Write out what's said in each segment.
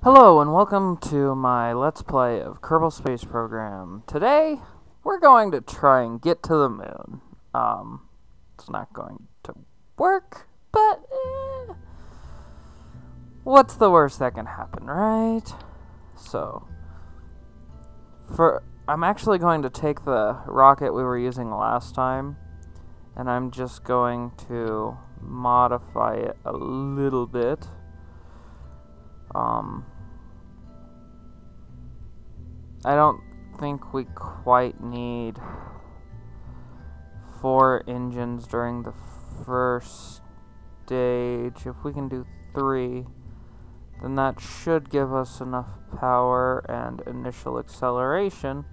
Hello and welcome to my Let's Play of Kerbal Space Program. Today, we're going to try and get to the moon. It's not going to work, but what's the worst that can happen, right? So, I'm actually going to take the rocket we were using last time, and I'm just going to modify it a little bit. I don't think we quite need 4 engines during the first stage. If we can do 3, then that should give us enough power and initial acceleration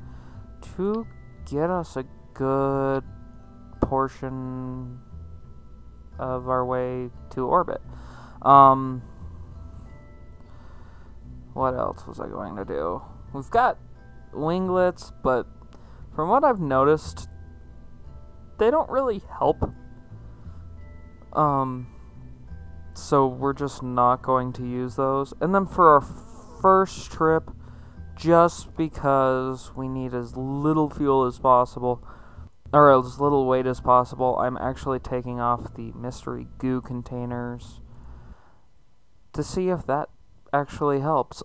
to get us a good portion of our way to orbit. What else was I going to do? We've got winglets, but from what I've noticed, they don't really help. So we're just not going to use those. And then for our first trip, just because we need as little fuel as possible, or as little weight as possible, I'm actually taking off the mystery goo containers to see if that actually helps.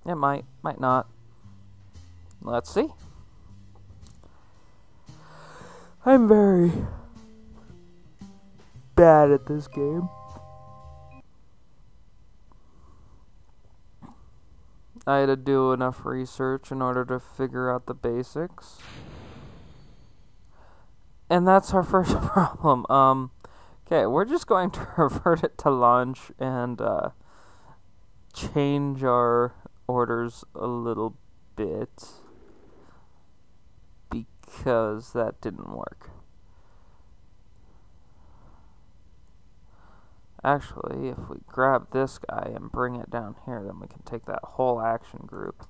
It might not. Let's see. I'm very bad at this game. I had to do enough research in order to figure out the basics. And that's our first problem. Okay, we're just going to revert it to launch and change our orders a little bit, because that didn't work. Actually, if we grab this guy and bring it down here, then we can take that whole action group.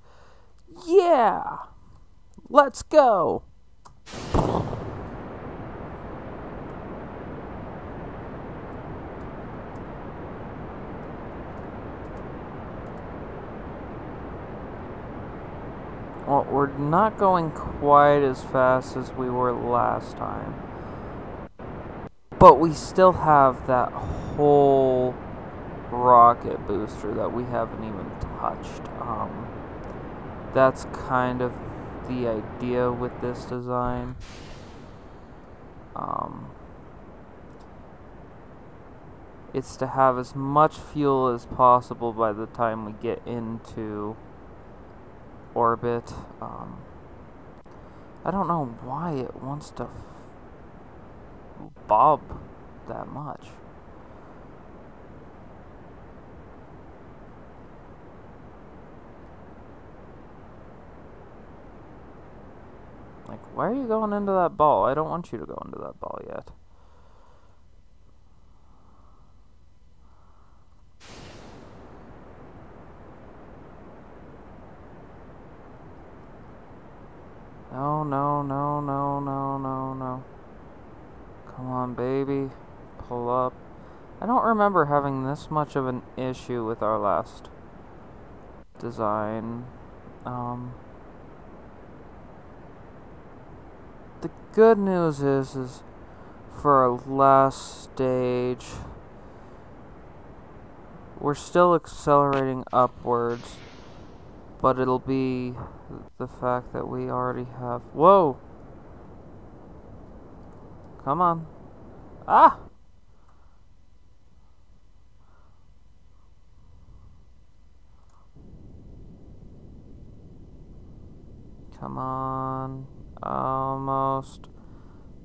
Yeah! Let's go! Well, we're not going quite as fast as we were last time, but we still have that whole rocket booster that we haven't even touched. That's kind of the idea with this design. It's to have as much fuel as possible by the time we get into orbit. I don't know why it wants to bob that much. Like, why are you going into that ball? I don't want you to go into that ball yet. No, no, no, no, no, no, no. Come on, baby. Pull up. I don't remember having this much of an issue with our last design. The good news is for our last stage, we're still accelerating upwards, but it'll be the fact that we already have... Whoa! Come on. Ah! Come on. Almost.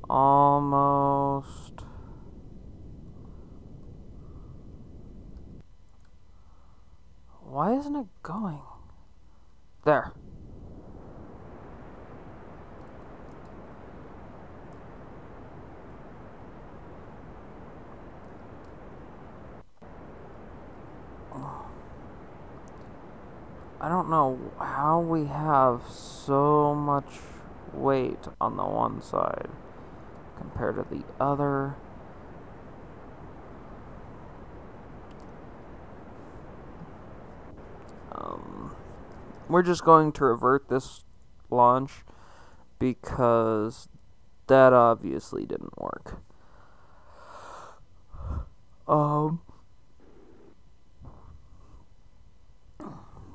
Almost. Why isn't it going? There. I don't know how we have so much weight on the one side compared to the other. We're just going to revert this launch because that obviously didn't work.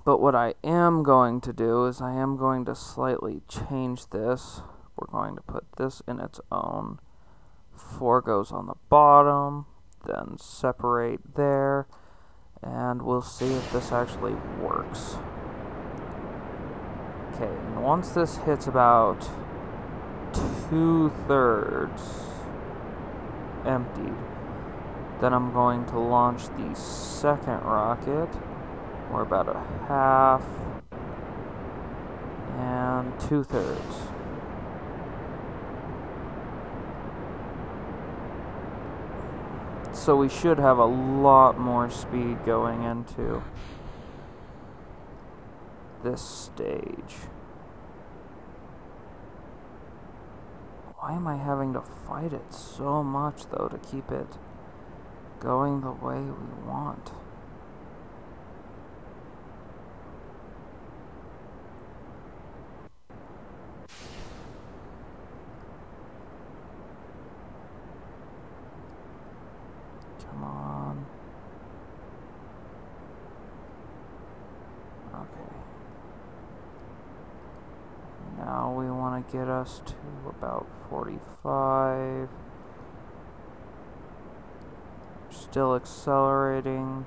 But what I am going to do is I am going to slightly change this. We're going to put this in its own. 4 goes on the bottom, then separate there, and we'll see if this actually works. Okay, and once this hits about 2/3 emptied, then I'm going to launch the second rocket. We're about a half and 2/3. So we should have a lot more speed going into this stage. Why am I having to fight it so much, though, to keep it going the way we want? Come on. Okay. Now we want to get us to about 45. Still accelerating.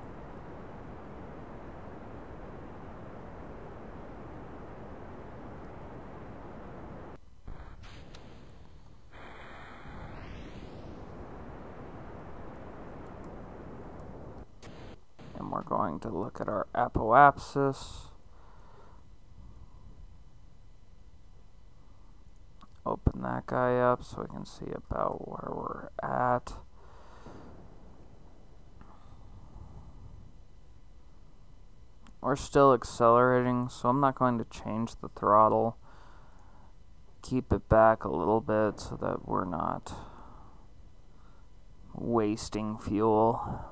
And we're going to look at our apoapsis. Open that guy up so we can see about where we're at. We're still accelerating, so I'm not going to change the throttle. Keep it back a little bit so that we're not wasting fuel.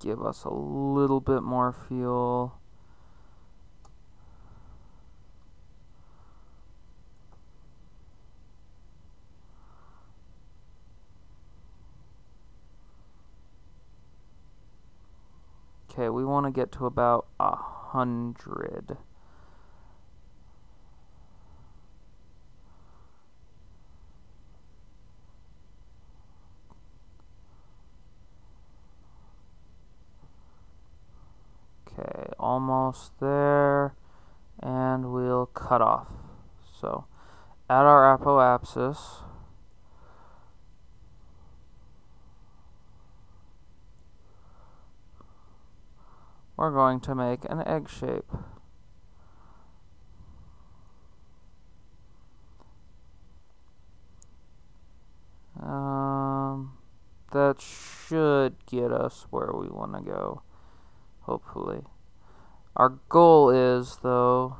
Give us a little bit more fuel. Okay, we want to get to about 100. Okay, almost there, and we'll cut off. So, at our apoapsis, we're going to make an egg shape. That should get us where we want to go, hopefully. Our goal is, though,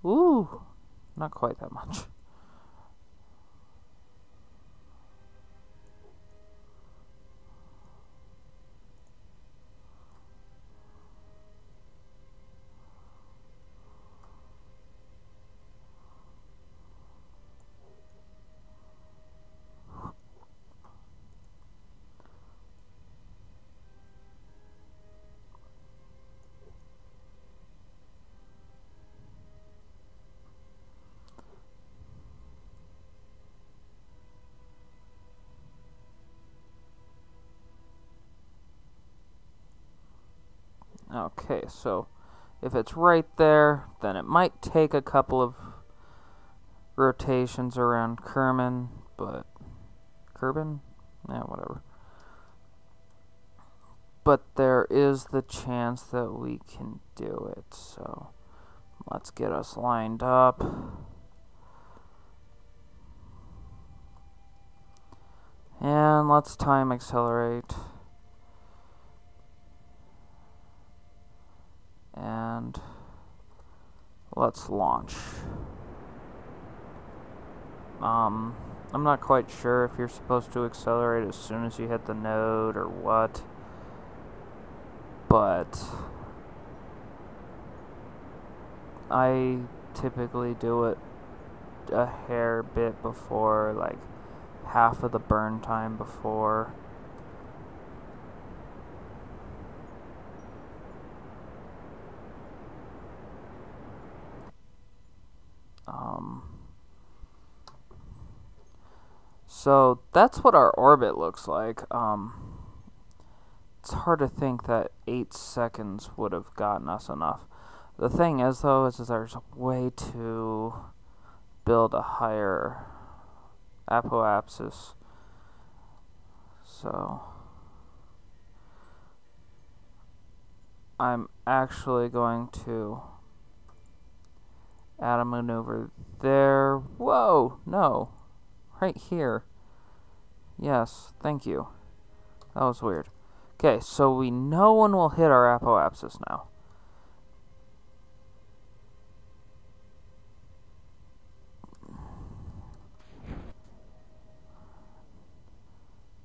ooh, not quite that much. Okay, so if it's right there, then it might take a couple of rotations around Kerbin, but yeah, whatever. But there is the chance that we can do it, so let's get us lined up. And let's time accelerate. And let's launch. I'm not quite sure if you're supposed to accelerate as soon as you hit the node or what, but I typically do it a hair bit before, like half of the burn time before. So that's what our orbit looks like. It's hard to think that 8 seconds would have gotten us enough. The thing is, though, is there's a way to build a higher apoapsis. So I'm actually going to add a maneuver there. Whoa, no. Right here. Yes, thank you. That was weird. Okay, so we know when we'll hit our apoapsis now.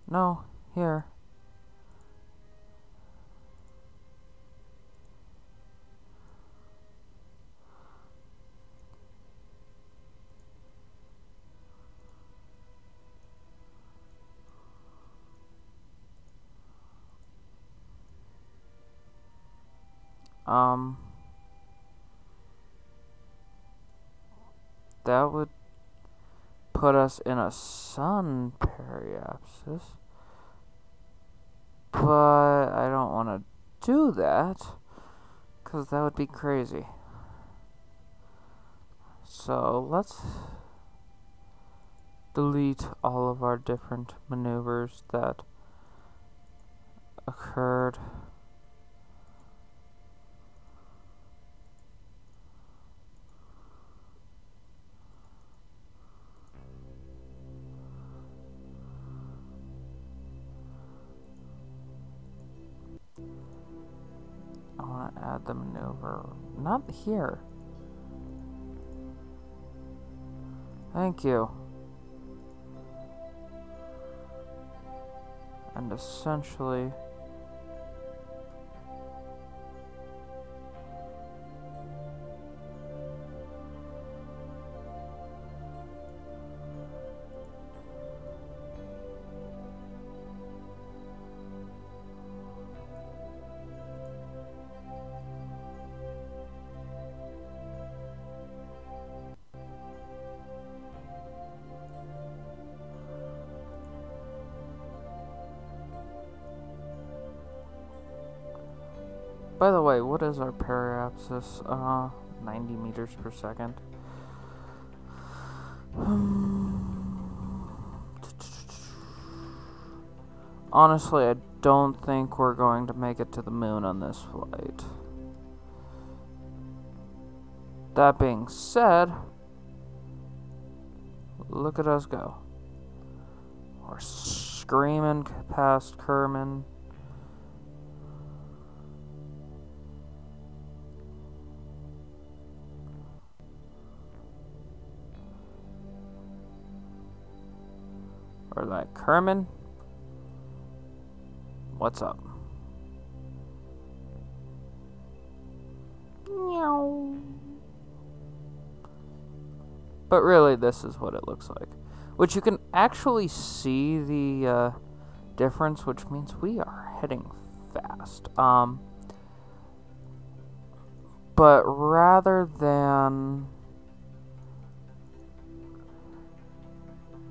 No, here. That would put us in a sun periapsis. But I don't want to do that, because that would be crazy. So let's delete all of our different maneuvers that occurred. I want to add the maneuver. Not here. Thank you. And essentially, by the way, what is our periapsis? 90 meters per second. Honestly, I don't think we're going to make it to the moon on this flight. That being said, look at us go. We're screaming past Kerman. Or like, Kerman, what's up? Meow. But really, this is what it looks like. Which you can actually see the difference, which means we are heading fast. But rather than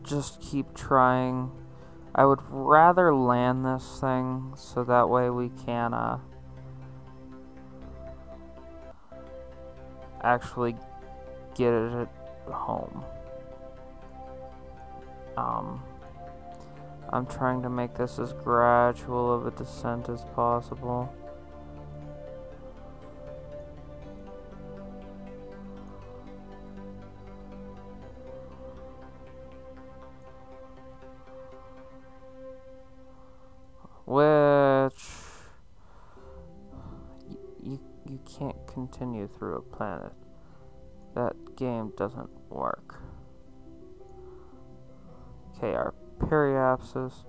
just keep trying, I would rather land this thing so that way we can actually get it at home. I'm trying to make this as gradual of a descent as possible. Which you can't continue through a planet. That game doesn't work. Okay, our periapsis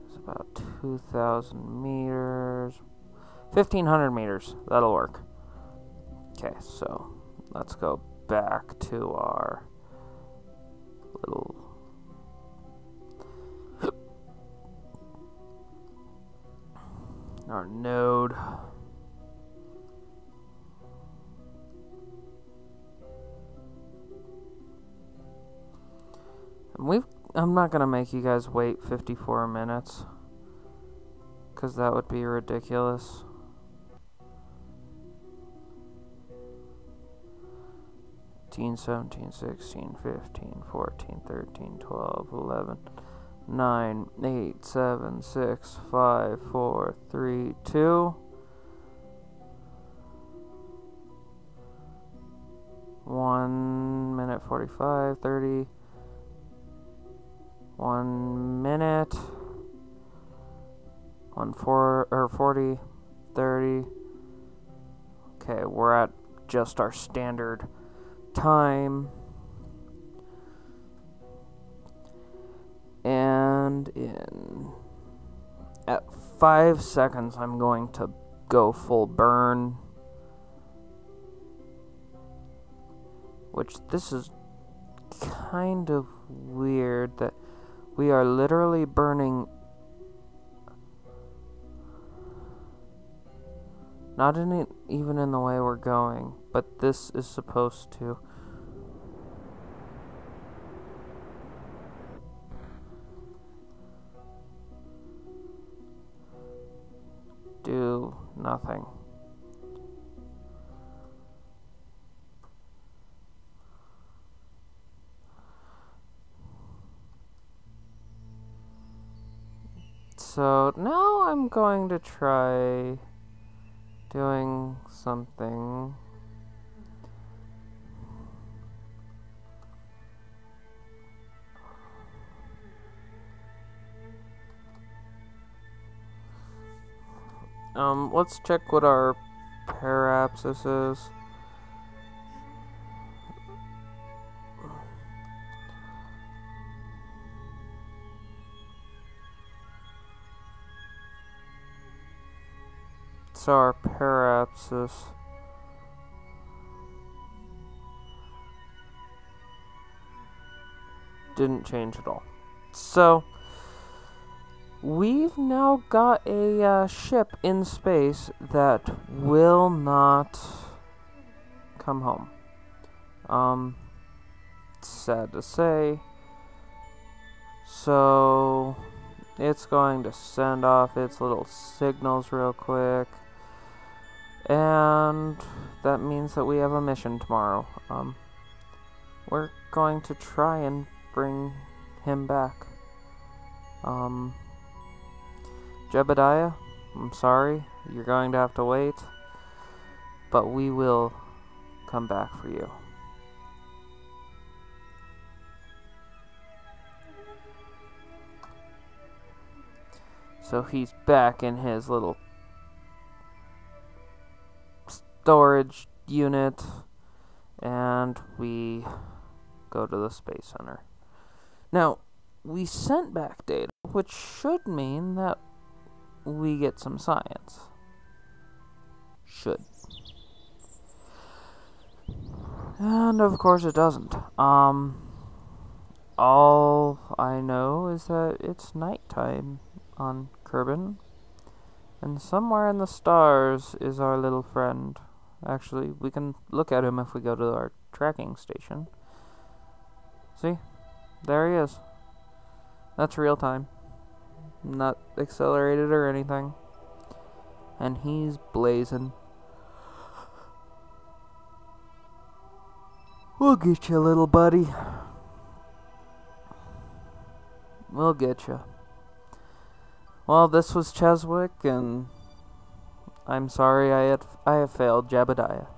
is about 2,000 meters. 1,500 meters. That'll work. Okay, so let's go back to our little our node. And I'm not gonna make you guys wait 54 minutes, because that would be ridiculous. 17, 16, 15, 14, 13, 12, 11, 9, 8, 7, 6, 5, 4, 3, 2. 1 minute 45, 30. 1 minute. 40, 30. Okay, we're at just our standard time. And at 5 seconds I'm going to go full burn, which this is kind of weird that we are literally burning not even in the way we're going, but this is supposed to do nothing. So now I'm going to try doing something. Let's check what our periapsis is. So our periapsis didn't change at all. So we've now got a ship in space that will not come home. Sad to say. So it's going to send off its little signals real quick. And that means that we have a mission tomorrow. We're going to try and bring him back. Jebidiah, I'm sorry, you're going to have to wait, but we will come back for you. So he's back in his little storage unit, and we go to the Space Center. Now, we sent back data, which should mean that we get some science. Should. And of course it doesn't. All I know is that it's nighttime on Kerbin, and somewhere in the stars is our little friend. Actually, we can look at him if we go to our tracking station. See? There he is. That's real time. Not accelerated or anything. And he's blazing. We'll get you, little buddy. We'll get you. Well, this was Chezwik, and I'm sorry I have failed Jebidiah.